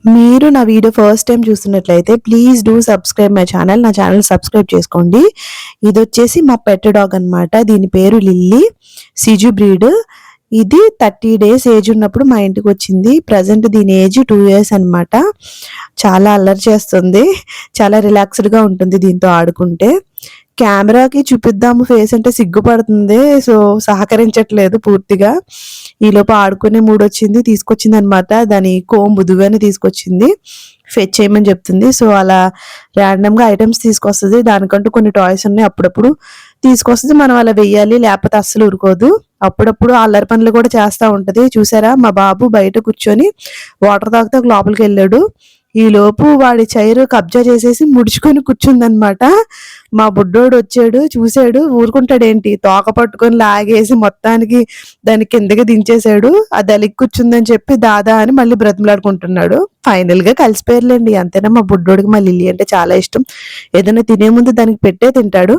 మీరు నా video first time చూస్తున్నట్లయితే please do subscribe my channel. నా ఛానల్ సబ్స్క్రైబ్ చేసుకోండి. ఇది వచ్చేసి మా పెట్ డాగ్ అనమాట. దీని పేరు లిల్లీ, సిజు బ్రీడ్. ఇది 30 days ఏజ్ ఉన్నప్పుడు మా ఇంటికి వచ్చింది. ప్రజెంట్ దీని ఏజ్ 2 years అనమాట. చాలా అల్లరి చేస్తుంది, చాలా రిలాక్స్డ్గా ఉంటుంది దీంతో ఆడుకుంటే. కెమెరాకి చూపిద్దాము ఫేస్ అంటే సిగ్గుపడుతుంది, సో సహకరించట్లేదు పూర్తిగా. ఈలోపు ఆడుకునే మూడు వచ్చింది, తీసుకొచ్చింది అనమాట. దాని బుదుగానే తీసుకొచ్చింది, ఫెచ్ చేయమని చెప్తుంది. సో అలా ర్యాండమ్గా ఐటమ్స్ తీసుకొస్తుంది. దానికంటూ కొన్ని టాయ్స్ ఉన్నాయి, అప్పుడప్పుడు తీసుకొస్తుంది. మనం అలా వెయ్యాలి, లేకపోతే అస్సలు ఊరుకోదు. అప్పుడప్పుడు అల్లరి పనులు కూడా చేస్తూ ఉంటుంది. చూసారా, మా బాబు బయట కూర్చొని వాటర్ తాగితే లోపలికి వెళ్ళాడు. ఈ లోపు వాడి చైరు కబ్జా చేసేసి ముడుచుకొని కూర్చుందనమాట. మా బుడ్డోడు వచ్చాడు, చూసాడు, ఊరుకుంటాడేంటి, తోక పట్టుకొని లాగేసి మొత్తానికి దాని కిందకి దించేశాడు. అది అలిగి కూర్చుందని చెప్పి దాదా అని మళ్ళీ బ్రతిమలాడుకుంటున్నాడు. ఫైనల్ గా కలిసిపోయారులేండి. అంతేనా, మా బుడ్డోడికి మా లిల్లీ అంటే చాలా ఇష్టం. ఏదైనా తినే ముందు దానికి పెట్టే తింటాడు.